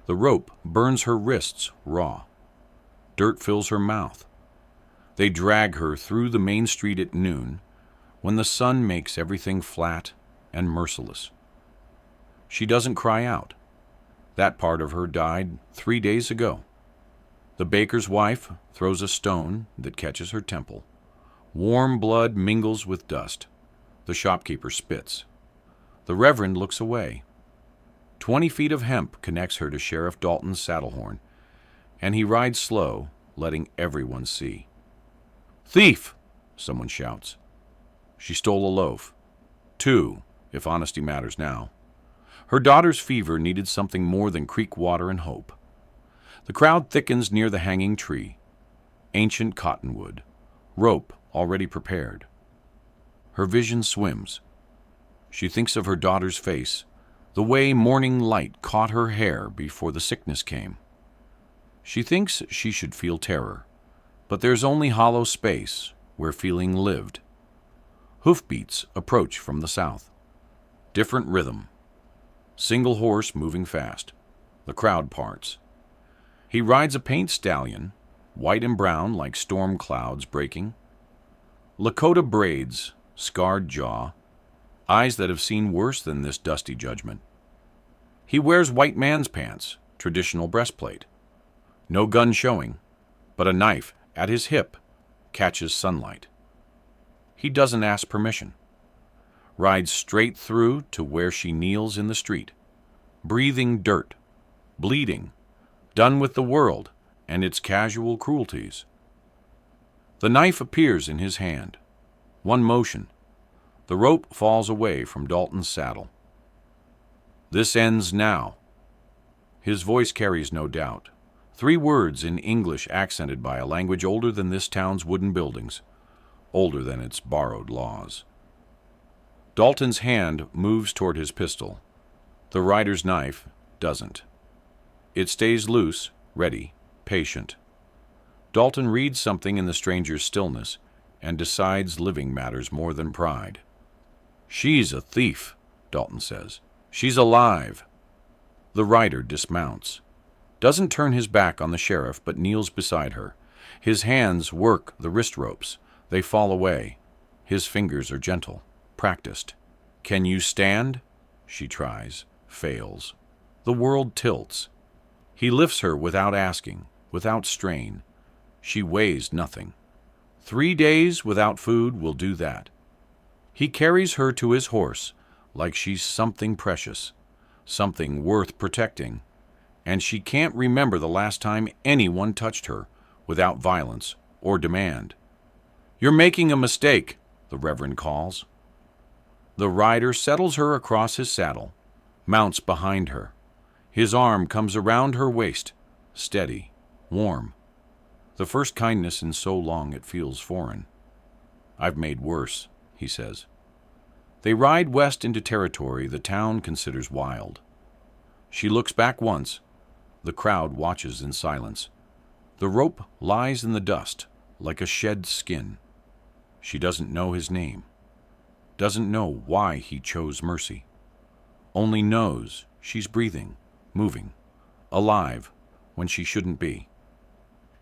The rope burns her wrists raw. Dirt fills her mouth. They drag her through the main street at noon, when the sun makes everything flat and merciless. She doesn't cry out. That part of her died 3 days ago. The baker's wife throws a stone that catches her temple. Warm blood mingles with dust. The shopkeeper spits. The reverend looks away. 20 feet of hemp connects her to Sheriff Dalton's saddle horn, and he rides slow, letting everyone see. "Thief!" someone shouts. She stole a loaf. 2, if honesty matters now. Her daughter's fever needed something more than creek water and hope. The crowd thickens near the hanging tree. Ancient cottonwood. Rope already prepared. Her vision swims. She thinks of her daughter's face, the way morning light caught her hair before the sickness came. She thinks she should feel terror, but there's only hollow space where feeling lived. Hoofbeats approach from the south. Different rhythm. Single horse moving fast. The crowd parts. He rides a paint stallion, white and brown like storm clouds breaking. Lakota braids, scarred jaw, eyes that have seen worse than this dusty judgment. He wears white man's pants, traditional breastplate. No gun showing, but a knife at his hip catches sunlight. He doesn't ask permission. Rides straight through to where she kneels in the street, breathing dirt, bleeding, done with the world and its casual cruelties. The knife appears in his hand. One motion. The rope falls away from Dalton's saddle. "This ends now." His voice carries no doubt. 3 words in English accented by a language older than this town's wooden buildings, older than its borrowed laws. Dalton's hand moves toward his pistol. The rider's knife doesn't. It stays loose, ready, patient. Dalton reads something in the stranger's stillness and decides living matters more than pride. "She's a thief," Dalton says. "She's alive." The rider dismounts. Doesn't turn his back on the sheriff, but kneels beside her. His hands work the wrist ropes. They fall away. His fingers are gentle, practiced. "Can you stand?" She tries, fails. The world tilts. He lifts her without asking, without strain. She weighs nothing. 3 days without food will do that. He carries her to his horse like she's something precious, something worth protecting, and she can't remember the last time anyone touched her without violence or demand. "You're making a mistake," the Reverend calls. The rider settles her across his saddle, mounts behind her. His arm comes around her waist, steady, warm. The first kindness in so long it feels foreign. "I've made worse," he says. They ride west into territory the town considers wild. She looks back once. The crowd watches in silence. The rope lies in the dust like a shed skin. She doesn't know his name, doesn't know why he chose mercy, only knows she's breathing, moving, alive when she shouldn't be.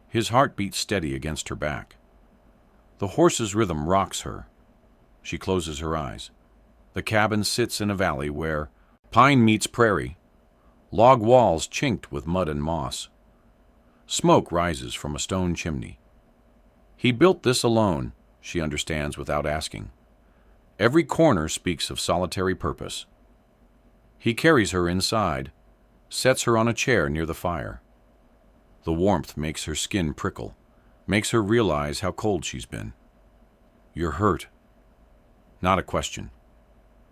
His heart beats steady against her back. The horse's rhythm rocks her. She closes her eyes. The cabin sits in a valley where pine meets prairie, log walls chinked with mud and moss. Smoke rises from a stone chimney. He built this alone, she understands without asking. Every corner speaks of solitary purpose. He carries her inside, sets her on a chair near the fire. The warmth makes her skin prickle, makes her realize how cold she's been. "You're hurt." Not a question.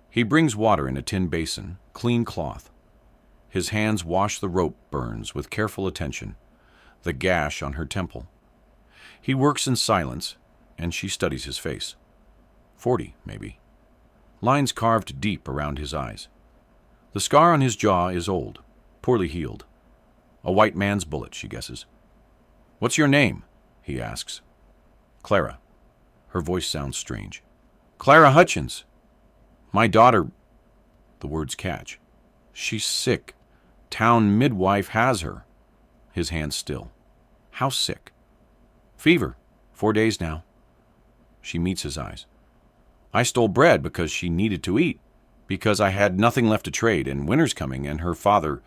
He brings water in a tin basin, clean cloth. His hands wash the rope burns with careful attention, the gash on her temple. He works in silence, and she studies his face. 40, maybe. Lines carved deep around his eyes. The scar on his jaw is old, poorly healed. A white man's bullet, she guesses. "What's your name?" he asks. "Clara." Her voice sounds strange. "Clara Hutchins. My daughter—" The words catch. "She's sick. town midwife has her. His hands still. How sick? Fever. 4 days now. She meets his eyes. I stole bread because she needed to eat, because I had nothing left to trade, and winter's coming, and her father...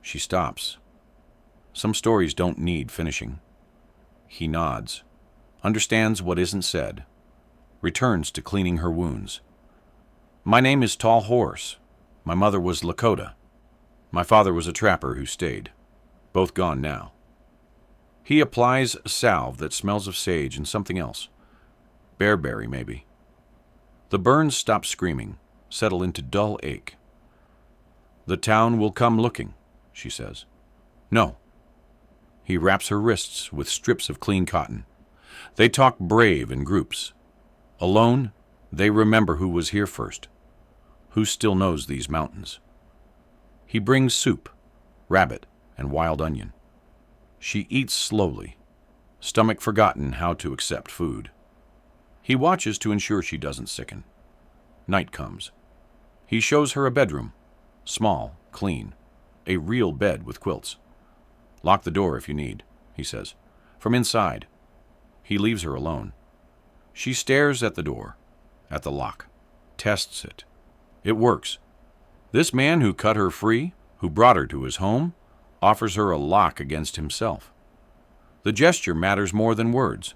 She stops. Some stories don't need finishing. He nods, understands what isn't said, returns to cleaning her wounds. My name is Tall Horse. My mother was Lakota. My father was a trapper who stayed. Both gone now. He applies salve that smells of sage and something else. Bearberry, maybe. The burns stop screaming, settle into dull ache. The town will come looking, she says. No. He wraps her wrists with strips of clean cotton. They talk brave in groups. Alone, they remember who was here first, who still knows these mountains. He brings soup, rabbit, and wild onion. She eats slowly, stomach forgotten how to accept food. He watches to ensure she doesn't sicken. Night comes. He shows her a bedroom, small, clean, a real bed with quilts. Lock the door if you need, he says. From inside. He leaves her alone. She stares at the door, at the lock, tests it. It works. This man who cut her free, who brought her to his home, offers her a lock against himself. The gesture matters more than words.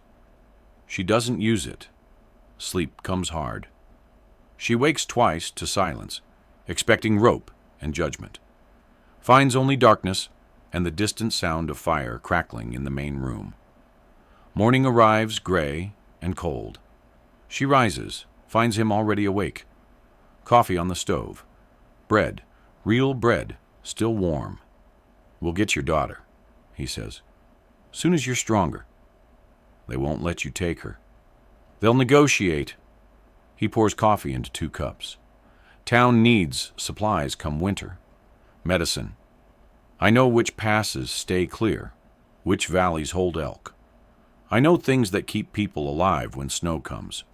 She doesn't use it. Sleep comes hard. She wakes twice to silence, expecting rope and judgment. Finds only darkness and the distant sound of fire crackling in the main room. Morning arrives gray and cold. She rises, finds him already awake. Coffee on the stove. Bread, real bread, still warm. We'll get your daughter, he says. Soon as you're stronger. They won't let you take her. They'll negotiate. He pours coffee into 2 cups. Town needs supplies come winter. Medicine. I know which passes stay clear, which valleys hold elk. I know things that keep people alive when snow comes.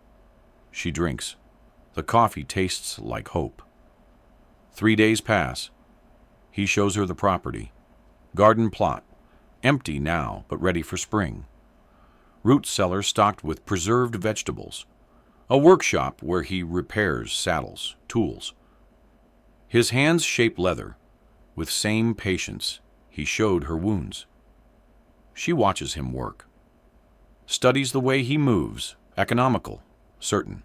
She drinks. The coffee tastes like hope. 3 days pass. He shows her the property. Garden plot, empty now but ready for spring. Root cellar stocked with preserved vegetables. A workshop where he repairs saddles, tools. His hands shape leather. With same patience, he showed her wounds. She watches him work. Studies the way he moves, economical, certain.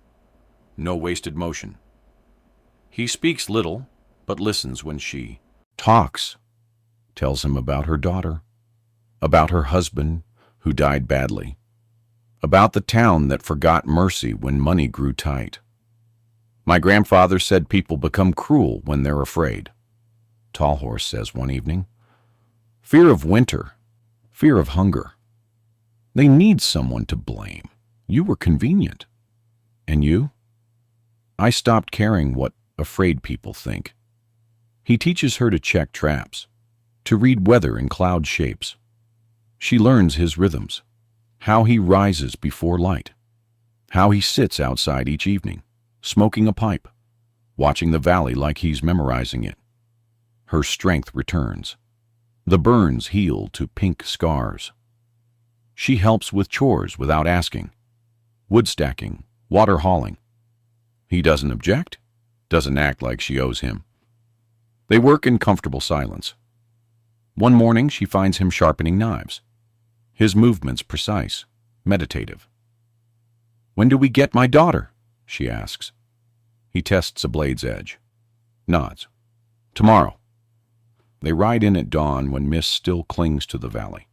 No wasted motion. He speaks little, but listens when she talks. Tells him about her daughter, about her husband who died badly, about the town that forgot mercy when money grew tight. My grandfather said people become cruel when they're afraid. Tall Horse says one evening. Fear of winter, fear of hunger. They need someone to blame. You were convenient. And you? I stopped caring what afraid people think. He teaches her to check traps, to read weather in cloud shapes. She learns his rhythms, how he rises before light, how he sits outside each evening, smoking a pipe, watching the valley like he's memorizing it. Her strength returns. The burns heal to pink scars. She helps with chores without asking. Wood stacking, water hauling. He doesn't object, doesn't act like she owes him. They work in comfortable silence. One morning she finds him sharpening knives. His movements precise, meditative. When do we get my daughter? She asks. He tests a blade's edge. Nods. Tomorrow. They ride in at dawn when mist still clings to the valley.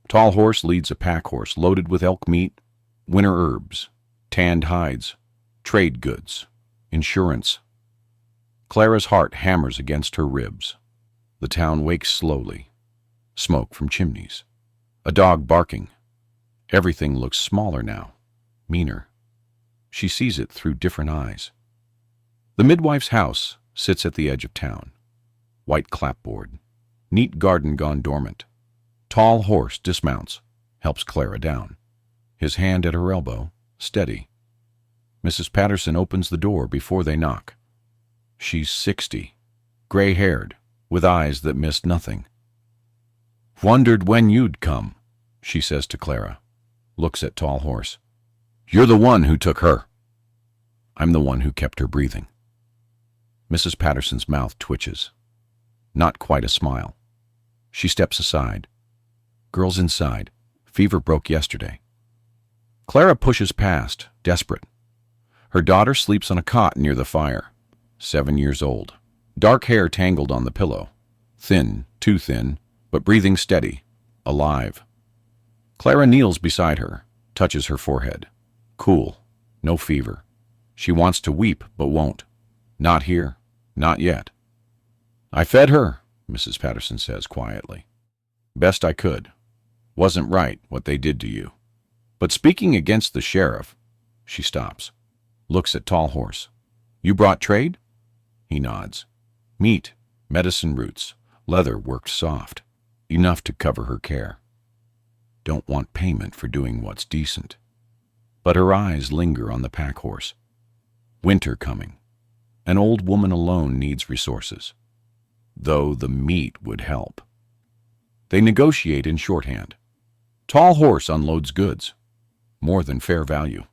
Tall Horse leads a pack horse loaded with elk meat, winter herbs, tanned hides, trade goods, insurance. Clara's heart hammers against her ribs. The town wakes slowly. Smoke from chimneys. A dog barking. Everything looks smaller now, meaner. She sees it through different eyes. The midwife's house sits at the edge of town. White clapboard. Neat garden gone dormant. Tall Horse dismounts, helps Clara down. His hand at her elbow, steady. Mrs. Patterson opens the door before they knock. She's 60, gray-haired, with eyes that missed nothing. "Wondered when you'd come," she says to Clara. Looks at Tall Horse. "You're the one who took her." "I'm the one who kept her breathing." Mrs. Patterson's mouth twitches. Not quite a smile. She steps aside. Girls inside. Fever broke yesterday. Clara pushes past, desperate. Her daughter sleeps on a cot near the fire. 7 years old. Dark hair tangled on the pillow. Thin, too thin, but breathing steady, alive. Clara kneels beside her, touches her forehead. Cool, no fever. She wants to weep, but won't. Not here, not yet. "I fed her," Mrs. Patterson says quietly. "Best I could. Wasn't right what they did to you. But speaking against the sheriff," she stops, looks at Tall Horse. "You brought trade?" He nods. "Meat, medicine roots, leather worked soft, enough to cover her care. Don't want payment for doing what's decent." But her eyes linger on the pack horse. Winter coming. An old woman alone needs resources. Though the meat would help. They negotiate in shorthand. Tall Horse unloads goods. More than fair value.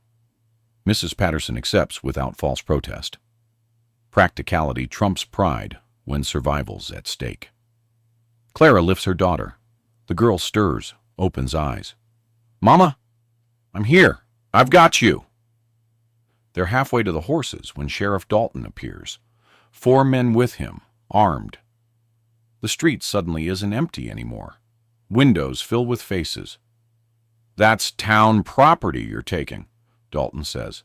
Mrs. Patterson accepts without false protest. Practicality trumps pride when survival's at stake. Clara lifts her daughter. The girl stirs, opens eyes. "Mama, I'm here. I've got you." They're halfway to the horses when Sheriff Dalton appears. 4 men with him, armed. The street suddenly isn't empty anymore. Windows fill with faces. "That's town property you're taking," Dalton says.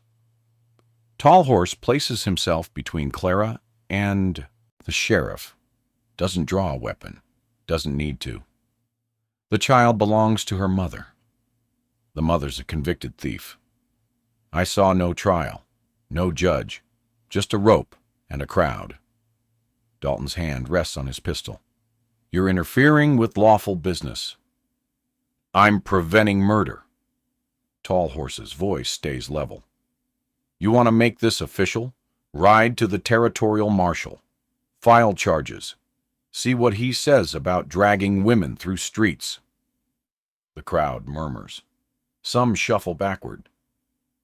Tall Horse places himself between Clara and the sheriff. Doesn't draw a weapon. Doesn't need to. The child belongs to her mother. The mother's a convicted thief. I saw no trial, no judge, just a rope and a crowd. Dalton's hand rests on his pistol. "You're interfering with lawful business." "I'm preventing murder." Tall Horse's voice stays level. "You want to make this official? Ride to the territorial marshal. File charges. See what he says about dragging women through streets." The crowd murmurs. Some shuffle backward.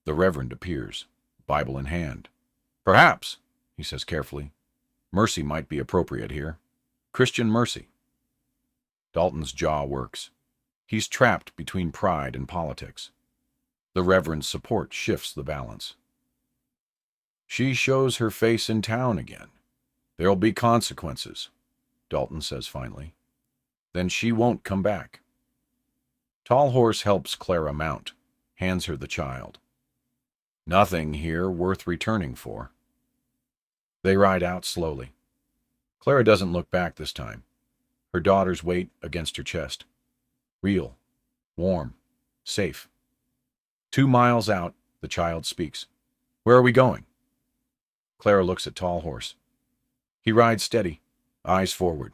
The Reverend appears, Bible in hand. "Perhaps," he says carefully. "Mercy might be appropriate here. Christian mercy." Dalton's jaw works. He's trapped between pride and politics. The Reverend's support shifts the balance. "She shows her face in town again. There'll be consequences," Dalton says finally. "Then she won't come back." Tall Horse helps Clara mount, hands her the child. "Nothing here worth returning for." They ride out slowly. Clara doesn't look back this time. Her daughter's weight against her chest. Real, warm, safe. 2 miles out, the child speaks. "Where are we going?" Clara looks at Tall Horse. He rides steady, eyes forward.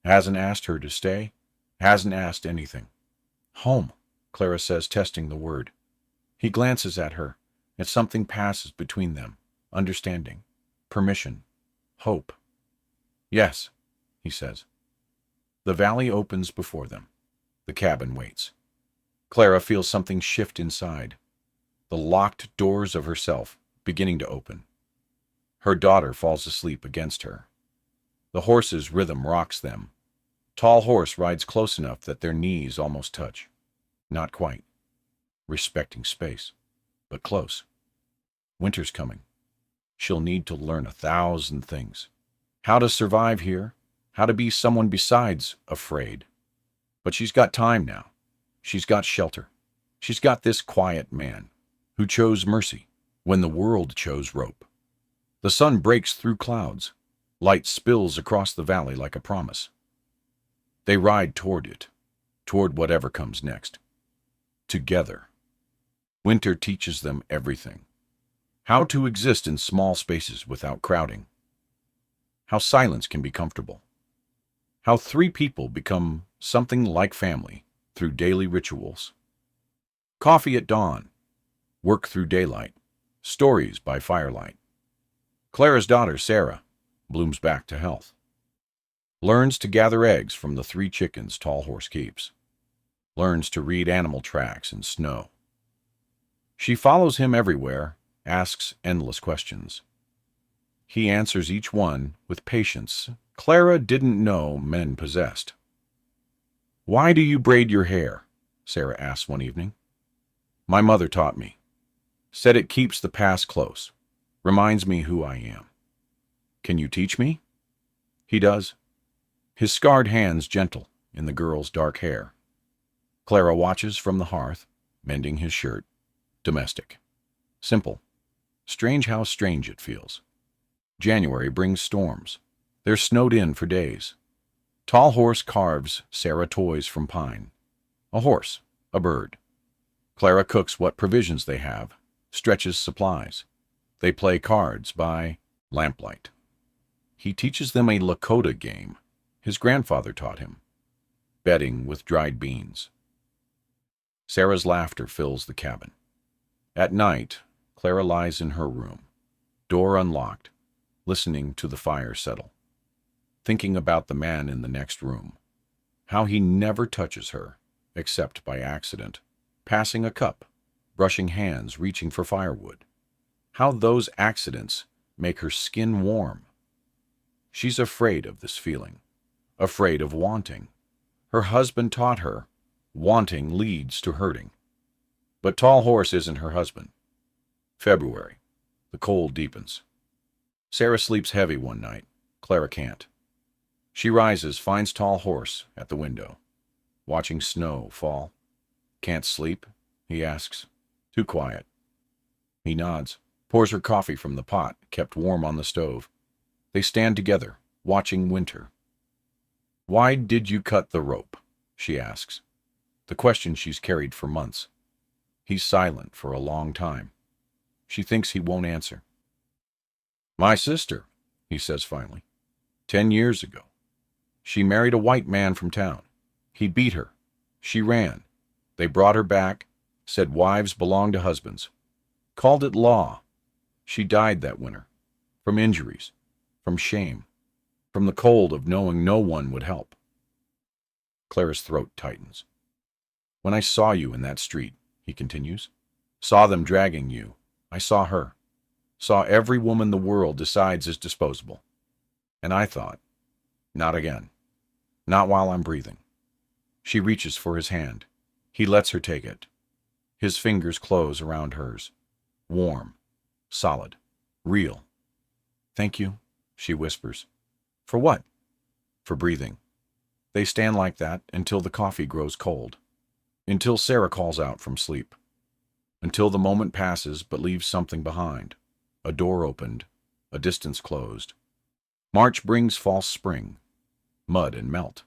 Hasn't asked her to stay, hasn't asked anything. "Home," Clara says, testing the word. He glances at her, and something passes between them. Understanding, permission, hope. "Yes," he says. The valley opens before them. The cabin waits. Clara feels something shift inside. The locked doors of herself beginning to open. Her daughter falls asleep against her. The horse's rhythm rocks them. Tall Horse rides close enough that their knees almost touch. Not quite. Respecting space, but close. Winter's coming. She'll need to learn 1,000 things. How to survive here, how to be someone besides afraid. But she's got time now. She's got shelter. She's got this quiet man who chose mercy when the world chose rope. The sun breaks through clouds. Light spills across the valley like a promise. They ride toward it, toward whatever comes next. Together. Winter teaches them everything. How to exist in small spaces without crowding. How silence can be comfortable. How 3 people become something like family through daily rituals. Coffee at dawn. Work through daylight. Stories by firelight. Clara's daughter, Sarah, blooms back to health. Learns to gather eggs from the 3 chickens Tall Horse keeps. Learns to read animal tracks in snow. She follows him everywhere, asks endless questions. He answers each one with patience Clara didn't know men possessed. "Why do you braid your hair?" Sarah asked one evening. "My mother taught me. Said it keeps the past close, reminds me who I am." "Can you teach me?" He does, his scarred hands gentle in the girl's dark hair. Clara watches from the hearth, mending his shirt. Domestic. Simple. Strange how strange it feels. January brings storms. They're snowed in for days. Tall Horse carves Sarah toys from pine. A horse, a bird. Clara cooks what provisions they have, stretches supplies. They play cards by lamplight. He teaches them a Lakota game his grandfather taught him, betting with dried beans. Sarah's laughter fills the cabin. At night, Clara lies in her room, door unlocked, listening to the fire settle, thinking about the man in the next room, how he never touches her, except by accident, passing a cup, brushing hands, reaching for firewood, how those accidents make her skin warm. She's afraid of this feeling, afraid of wanting. Her husband taught her, wanting leads to hurting. But Tall Horse isn't her husband. February. The cold deepens. Sarah sleeps heavy one night. Clara can't. She rises, finds Tall Horse at the window, watching snow fall. "Can't sleep?" he asks. "Too quiet." He nods, pours her coffee from the pot kept warm on the stove. They stand together, watching winter. "Why did you cut the rope?" she asks. The question she's carried for months. He's silent for a long time. She thinks he won't answer. "My sister," he says finally. 10 years ago. She married a white man from town. He beat her. She ran. They brought her back, said wives belong to husbands. Called it law. She died that winter. From injuries. From shame. From the cold of knowing no one would help. Clara's throat tightens. "When I saw you in that street," he continues, "saw them dragging you, I saw her. Saw every woman the world decides is disposable. And I thought, not again. Not while I'm breathing." She reaches for his hand. He lets her take it. His fingers close around hers. Warm. Solid. Real. "Thank you," she whispers. "For what?" "For breathing." They stand like that until the coffee grows cold. Until Sarah calls out from sleep. Until the moment passes but leaves something behind. A door opened. A distance closed. March brings false spring. Mud and melt.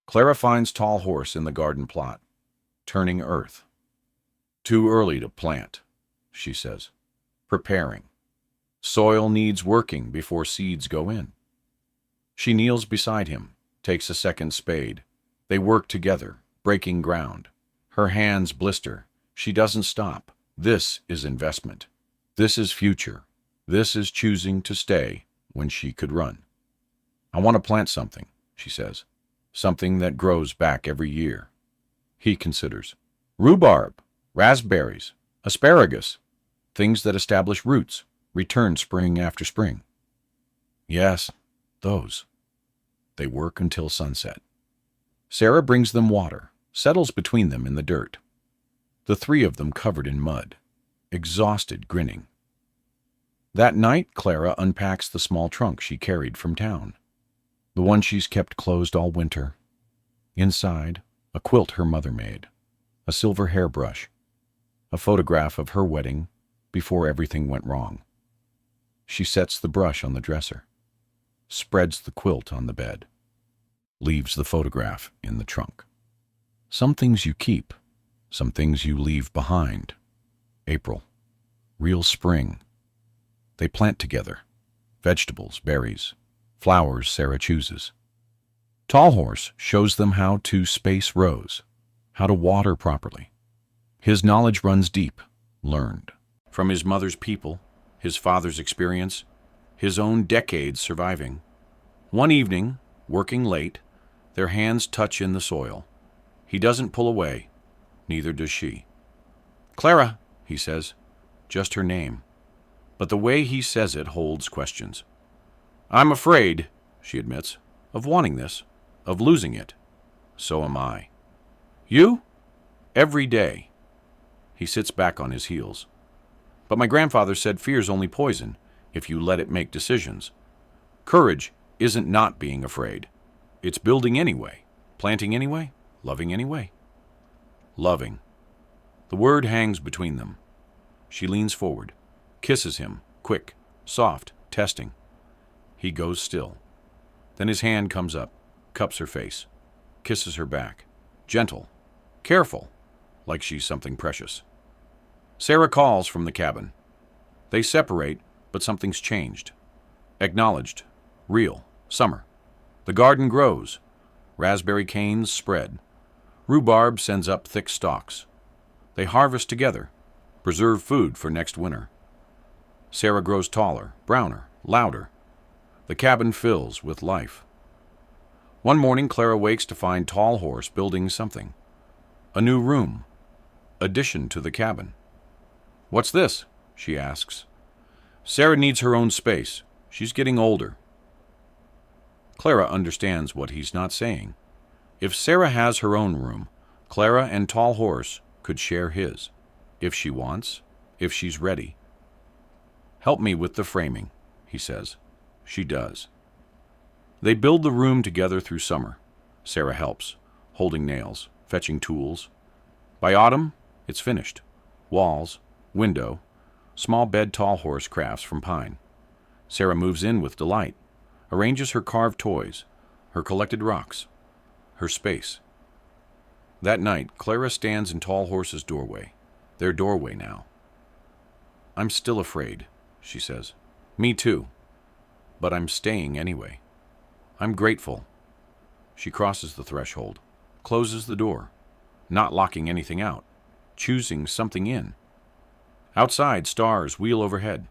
Clara finds Tall Horse in the garden plot, turning earth. "Too early to plant," she says. "Preparing. Soil needs working before seeds go in." She kneels beside him, takes a second spade. They work together, breaking ground. Her hands blister. She doesn't stop. This is investment. This is future. This is choosing to stay when she could run. "I want to plant something," she says. "Something that grows back every year." He considers. "Rhubarb, raspberries, asparagus, things that establish roots, return spring after spring." "Yes, those." They work until sunset. Sarah brings them water, settles between them in the dirt. The 3 of them covered in mud, exhausted, grinning. That night, Clara unpacks the small trunk she carried from town, the one she's kept closed all winter. Inside, a quilt her mother made, a silver hairbrush, a photograph of her wedding before everything went wrong. She sets the brush on the dresser, spreads the quilt on the bed, leaves the photograph in the trunk. Some things you keep, some things you leave behind. April. Real spring. They plant together. Vegetables, berries, flowers Sarah chooses. Tall Horse shows them how to space rows, how to water properly. His knowledge runs deep, learned. From his mother's people, his father's experience, his own decades surviving. One evening, working late, their hands touch in the soil. He doesn't pull away, neither does she. "Clara," he says, just her name. But the way he says it holds questions. "I'm afraid," she admits, "of wanting this, of losing it. So am I." "You?" "Every day." He sits back on his heels. "But my grandfather said fear's only poison if you let it make decisions. Courage isn't not being afraid. It's building anyway, planting anyway, loving anyway." Loving. The word hangs between them. She leans forward, kisses him, quick, soft, testing. He goes still. Then his hand comes up, cups her face, kisses her back. Gentle, careful, like she's something precious. Sarah calls from the cabin. They separate, but something's changed. Acknowledged. Real. Summer. The garden grows. Raspberry canes spread. Rhubarb sends up thick stalks. They harvest together, preserve food for next winter. Sarah grows taller, browner, louder. The cabin fills with life. One morning, Clara wakes to find Tall Horse building something. A new room. Addition to the cabin. "What's this?" she asks. Sarah needs her own space. She's getting older. Clara understands what he's not saying. If Sarah has her own room, Clara and Tall Horse could share his. If she wants, if she's ready. "Help me with the framing," he says. She does. They build the room together through summer. Sarah helps, holding nails, fetching tools. By autumn, it's finished. Walls, window, small bed Tall Horse crafts from pine. Sarah moves in with delight, arranges her carved toys, her collected rocks, her space. That night, Clara stands in Tall Horse's doorway, their doorway now. "I'm still afraid," she says. "Me too. But I'm staying anyway. I'm grateful." She crosses the threshold, closes the door, not locking anything out, choosing something in. Outside, stars wheel overhead.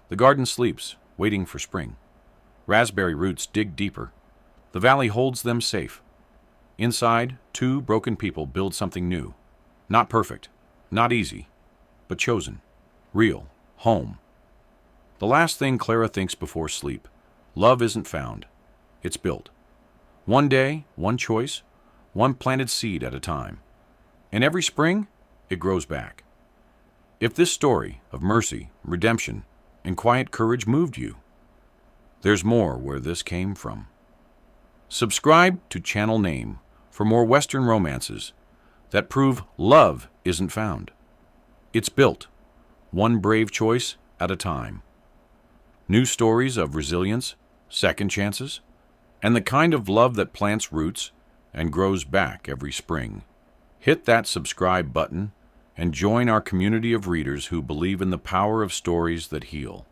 The garden sleeps, waiting for spring. Raspberry roots dig deeper. The valley holds them safe. Inside, two broken people build something new. Not perfect, not easy, but chosen. Real. Home. The last thing Clara thinks before sleep. Love isn't found. It's built. One day, one choice, one planted seed at a time. And every spring, it grows back. If this story of mercy, redemption, and quiet courage moved you, there's more where this came from. Subscribe to Channel Name for more Western romances that prove love isn't found. It's built, one brave choice at a time. New stories of resilience, second chances, and the kind of love that plants roots and grows back every spring. Hit that subscribe button and join our community of readers who believe in the power of stories that heal.